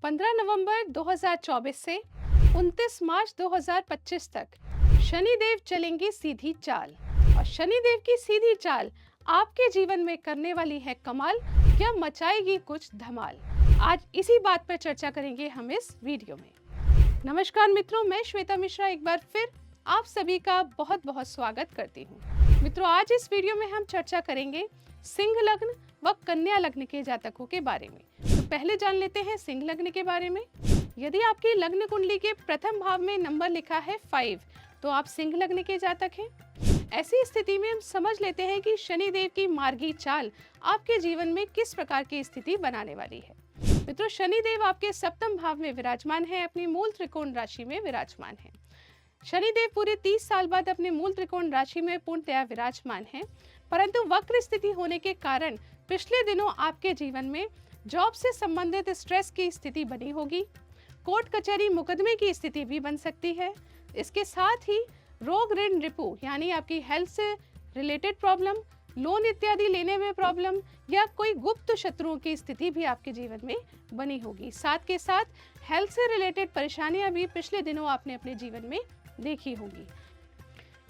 15 नवंबर 2024 से 29 मार्च 2025 तक शनिदेव चलेंगे सीधी चाल। और शनिदेव की सीधी चाल आपके जीवन में करने वाली है कमाल या मचाएगी कुछ धमाल। आज इसी बात पर चर्चा करेंगे हम इस वीडियो में। नमस्कार मित्रों, मैं श्वेता मिश्रा एक बार फिर आप सभी का बहुत बहुत स्वागत करती हूँ। मित्रों, आज इस वीडियो में हम चर्चा करेंगे सिंह लग्न व कन्या लग्न के जातकों के बारे में। तो पहले जान लेते हैं सिंह लग्न के बारे में। यदि आपकी लग्न कुंडली के प्रथम भाव में नंबर लिखा है 5 तो आप सिंह लग्न के जातक हैं। ऐसी स्थिति में हम समझ लेते हैं कि शनिदेव की मार्गी चाल आपके जीवन में किस प्रकार की स्थिति बनाने वाली है। मित्रों, शनिदेव आपके सप्तम भाव में विराजमान है, अपनी मूल त्रिकोण राशि में विराजमान है। शनिदेव पूरे 30 साल बाद अपने मूल त्रिकोण राशि में पूर्णतया विराजमान है, परंतु वक्र स्थिति होने के कारण पिछले दिनों आपके जीवन में जॉब से संबंधित स्ट्रेस की स्थिति बनी होगी। कोर्ट कचहरी मुकदमे की स्थिति भी बन सकती है। इसके साथ ही रोग ऋण रिपु यानी आपकी हेल्थ से रिलेटेड प्रॉब्लम, लोन इत्यादि लेने में प्रॉब्लम या कोई गुप्त शत्रुओं की स्थिति भी आपके जीवन में बनी होगी। साथ के साथ हेल्थ से रिलेटेड परेशानियां भी पिछले दिनों आपने अपने जीवन में देखी होगी।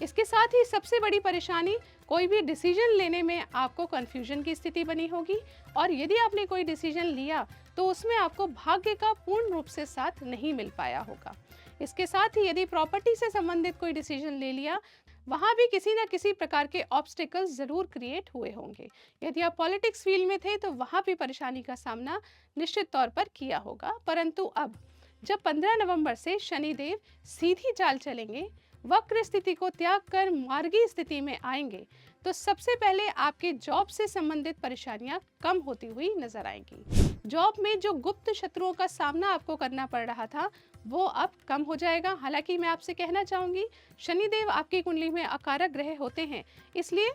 इसके साथ ही सबसे बड़ी परेशानी, कोई भी डिसीजन लेने में आपको कंफ्यूजन की स्थिति बनी होगी और यदि आपने कोई डिसीजन लिया तो उसमें आपको भाग्य का पूर्ण रूप से साथ नहीं मिल पाया होगा। इसके साथ ही यदि प्रॉपर्टी से संबंधित कोई डिसीजन ले लिया, वहाँ भी किसी न किसी प्रकार के ऑब्स्टिकल्स जरूर क्रिएट हुए होंगे। यदि आप पॉलिटिक्स फील्ड में थे तो वहाँ भी परेशानी का सामना निश्चित तौर पर किया होगा। परंतु अब जब 15 नवंबर से शनिदेव सीधी चाल चलेंगे, वक्र स्थिति को त्याग कर मार्गी स्थिति में आएंगे, तो सबसे पहले आपके जॉब से संबंधित परेशानियां कम होती हुई नजर आएंगी। जॉब में जो गुप्त शत्रुओं का सामना आपको करना पड़ रहा था वो अब कम हो जाएगा। हालांकि मैं आपसे कहना चाहूंगी, शनिदेव आपकी कुंडली में अकारक ग्रह होते हैं, इसलिए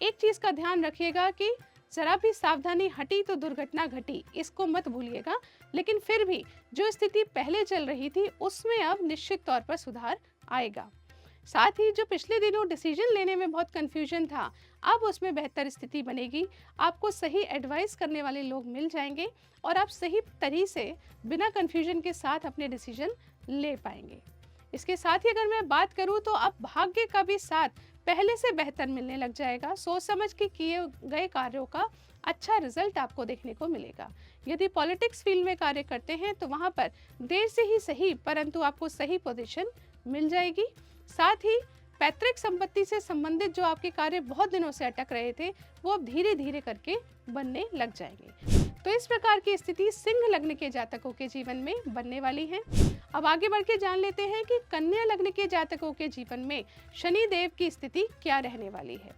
एक चीज का ध्यान रखिएगा कि जरा भी सावधानी हटी तो दुर्घटना घटी, इसको मत भूलिएगा। लेकिन फिर भी जो स्थिति पहले चल रही थी उसमें अब निश्चित तौर पर सुधार आएगा। साथ ही जो पिछले दिनों डिसीजन लेने में बहुत कंफ्यूजन था, अब उसमें बेहतर स्थिति बनेगी। आपको सही एडवाइस करने वाले लोग मिल जाएंगे और आप सही तरीके से बिना कंफ्यूजन के साथ अपने डिसीजन ले पाएंगे। इसके साथ ही अगर मैं बात करूं तो अब भाग्य का भी साथ पहले से बेहतर मिलने लग जाएगा। सोच समझ के किए गए कार्यों का अच्छा रिजल्ट आपको देखने को मिलेगा। यदि पॉलिटिक्स फील्ड में कार्य करते हैं तो वहां पर देर से ही सही परंतु आपको सही पोजीशन मिल जाएगी। साथ ही पैतृक संपत्ति से संबंधित जो आपके कार्य बहुत दिनों से अटक रहे थे वो अब धीरे धीरे करके बनने लग जाएंगे। तो इस प्रकार की स्थिति सिंह लग्न के जातकों के जीवन में बनने वाली है। अब आगे बढ़ के जान लेते हैं कि कन्या लग्न के जातकों के जीवन में शनिदेव की स्थिति क्या रहने वाली है।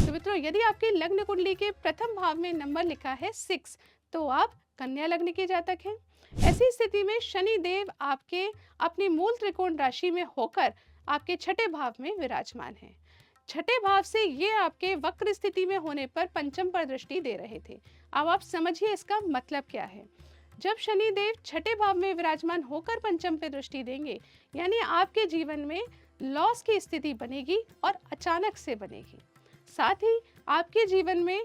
तो मित्रों, यदि आपकी लग्न कुंडली के प्रथम भाव में नंबर लिखा है 6 तो आप कन्या लग्न के जातक हैं। ऐसी स्थिति में शनिदेव आपके अपनी मूल त्रिकोण राशि में होकर आपके छठे भाव में विराजमान है। छठे भाव से ये आपके वक्र स्थिति में होने पर पंचम पर दृष्टि दे रहे थे। अब आप समझिए इसका मतलब क्या है। जब शनिदेव छठे भाव में विराजमान होकर पंचम पे दृष्टि देंगे, यानी आपके जीवन में लॉस की स्थिति बनेगी और अचानक से बनेगी। साथ ही आपके जीवन में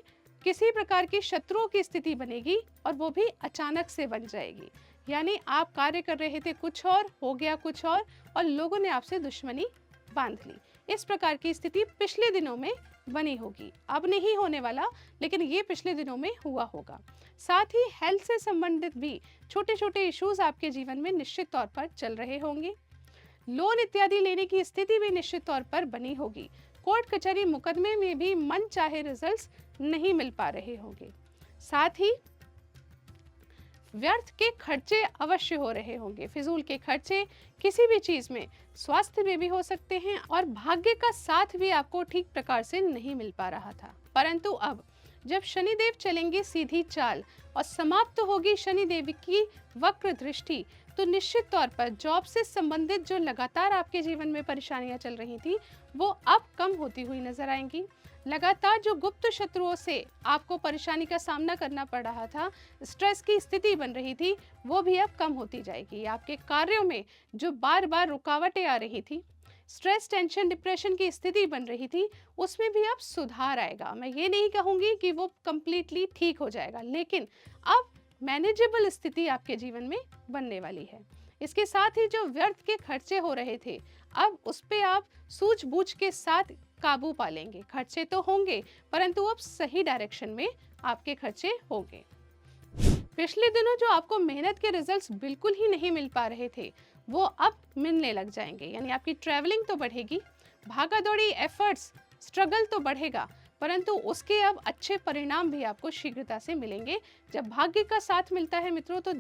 किसी प्रकार की शत्रुओं की स्थिति बनेगी और वो भी अचानक से बन जाएगी। यानी आप कार्य कर रहे थे कुछ और, हो गया कुछ और लोगों ने आपसे दुश्मनी बांध ली। इस प्रकार की स्थिति पिछले दिनों में बनी होगी। अब नहीं होने वाला, लेकिन ये पिछले दिनों में हुआ होगा। साथ ही हेल्थ से संबंधित भी छोटे छोटे इश्यूज आपके जीवन में निश्चित तौर पर चल रहे होंगे। लोन इत्यादि लेने की स्थिति भी निश्चित तौर पर बनी होगी। कोर्ट कचहरी मुकदमे में भी मन चाहे रिजल्ट्स नहीं मिल पा रहे होंगे। साथ ही व्यर्थ के खर्चे अवश्य हो रहे होंगे। फिजूल के खर्चे किसी भी चीज में, स्वास्थ्य में भी हो सकते हैं और भाग्य का साथ भी आपको ठीक प्रकार से नहीं मिल पा रहा था। परंतु अब जब शनिदेव चलेंगे सीधी चाल और समाप्त होगी शनिदेव की वक्र दृष्टि, तो निश्चित तौर पर जॉब से संबंधित जो लगातार आपके जीवन में परेशानियां चल रही थी वो अब कम होती हुई नजर आएंगी। लगातार जो गुप्त शत्रुओं से आपको परेशानी का सामना करना पड़ रहा था, स्ट्रेस की स्थिति बन रही थी, वो भी अब कम होती जाएगी। आपके कार्यों में जो बार बार रुकावटें आ रही थी, स्ट्रेस, टेंशन, डिप्रेशन की स्थिति बन रही थी, उसमें भी अब सुधार आएगा। मैं ये नहीं कहूँगी कि वो कंप्लीटली ठीक हो जाएगा, लेकिन अब मैनेजेबल स्थिति आपके जीवन में बनने वाली है। इसके साथ ही जो व्यर्थ के खर्चे हो रहे थे, अब उस पे आप सूझबूझ के साथ काबू पा लेंगे। खर्चे तो होंगे, परंतु अब सही डायरेक्शन में आपके खर्चे होंगे। पिछले दिनों जो आपको मेहनत के रिजल्ट्स बिल्कुल ही नहीं मिल पा रहे थे, वो अब मिलने लग जाएंगे। यानी आपकी ट्रैवलिंग तो बढ़ेगी, भागा दौड़ी, एफर्ट्स, स्ट्रगल तो बढ़ेगा, परंतु उसके अब अच्छे परिणाम भी आपको शीघ्रता से मिलेंगे। जब भाग्य का साथ मिलता है मित्रों, तो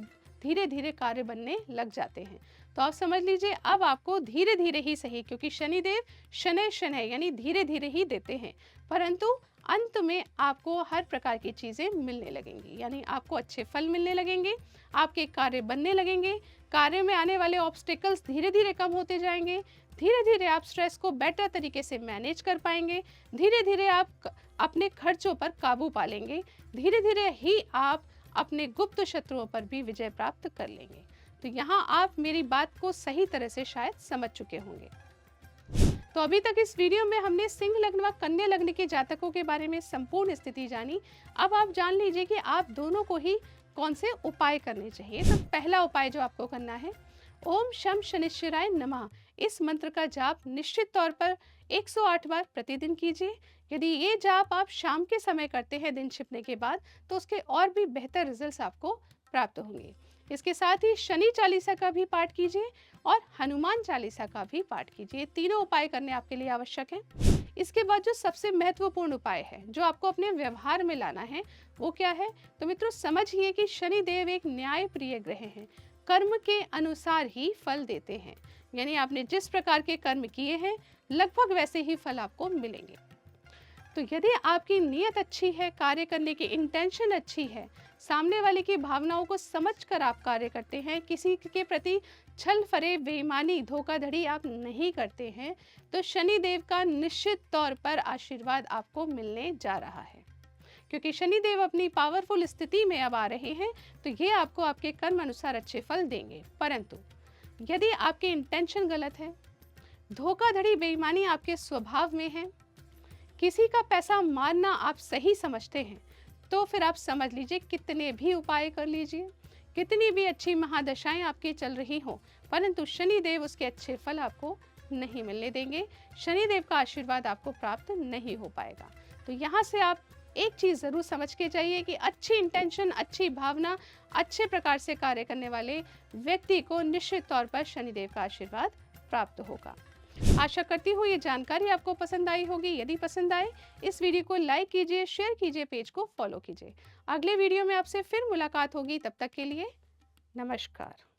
धीरे धीरे कार्य बनने लग जाते हैं। तो आप समझ लीजिए, अब आपको धीरे धीरे ही सही, क्योंकि शनिदेव शनै शनै यानी धीरे धीरे ही देते हैं, परंतु अंत में आपको हर प्रकार की चीज़ें मिलने लगेंगी। यानी आपको अच्छे फल मिलने लगेंगे, आपके कार्य बनने लगेंगे, कार्य में आने वाले ऑब्स्टेकल्स धीरे धीरे कम होते जाएंगे, धीरे धीरे आप स्ट्रेस को बेटर तरीके से मैनेज कर पाएंगे, धीरे धीरे आप अपने खर्चों पर काबू पा लेंगे, धीरे धीरे ही आप अपने गुप्त शत्रुओं पर भी विजय प्राप्त कर लेंगे। तो यहाँ आप मेरी बात को सही तरह से शायद समझ चुके होंगे। तो अभी तक इस वीडियो में हमने सिंह लग्न व कन्या लग्न के जातकों के बारे में संपूर्ण स्थिति जानी। अब आप जान लीजिए कि आप दोनों को ही कौन से उपाय करने चाहिए। तो पहला उपाय जो आपको करना है, ओम शम शनिश्चराय नमः, इस मंत्र का जाप निश्चित तौर पर 108 बार प्रतिदिन कीजिए। यदि ये जाप आप शाम के समय करते हैं दिन छिपने के बाद, तो उसके और भी बेहतर रिजल्ट्स आपको प्राप्त होंगे। इसके साथ ही शनि चालीसा का भी पाठ कीजिए और हनुमान चालीसा का भी पाठ कीजिए। तीनों उपाय करने आपके लिए आवश्यक हैं। इसके बाद जो सबसे महत्वपूर्ण उपाय है, जो आपको अपने व्यवहार में लाना है, वो क्या है? तो मित्रों समझिए कि शनि देव एक न्याय प्रिय ग्रह हैं, कर्म के अनुसार ही फल देते हैं। यानी आपने जिस प्रकार के कर्म किए हैं, लगभग वैसे ही फल आपको मिलेंगे। तो यदि आपकी नीयत अच्छी है, कार्य करने की इंटेंशन अच्छी है, सामने वाले की भावनाओं को समझकर आप कार्य करते हैं, किसी के प्रति छल फरेब, बेईमानी, धोखाधड़ी आप नहीं करते हैं, तो शनि देव का निश्चित तौर पर आशीर्वाद आपको मिलने जा रहा है। क्योंकि शनि देव अपनी पावरफुल स्थिति में अब आ रहे हैं, तो ये आपको आपके कर्म अनुसार अच्छे फल देंगे। परंतु यदि आपकी इंटेंशन गलत है, धोखाधड़ी, बेईमानी आपके स्वभाव में है, किसी का पैसा मारना आप सही समझते हैं, तो फिर आप समझ लीजिए कितने भी उपाय कर लीजिए, कितनी भी अच्छी महादशाएं आपकी चल रही हों, परंतु शनि देव उसके अच्छे फल आपको नहीं मिलने देंगे। शनि देव का आशीर्वाद आपको प्राप्त नहीं हो पाएगा। तो यहाँ से आप एक चीज़ ज़रूर समझ के जाइए कि अच्छी इंटेंशन, अच्छी भावना, अच्छे प्रकार से कार्य करने वाले व्यक्ति को निश्चित तौर पर शनि देव का आशीर्वाद प्राप्त होगा। आशा करती हूँ ये जानकारी आपको पसंद आई होगी। यदि पसंद आए, इस वीडियो को लाइक कीजिए, शेयर कीजिए, पेज को फॉलो कीजिए। अगले वीडियो में आपसे फिर मुलाकात होगी। तब तक के लिए नमस्कार।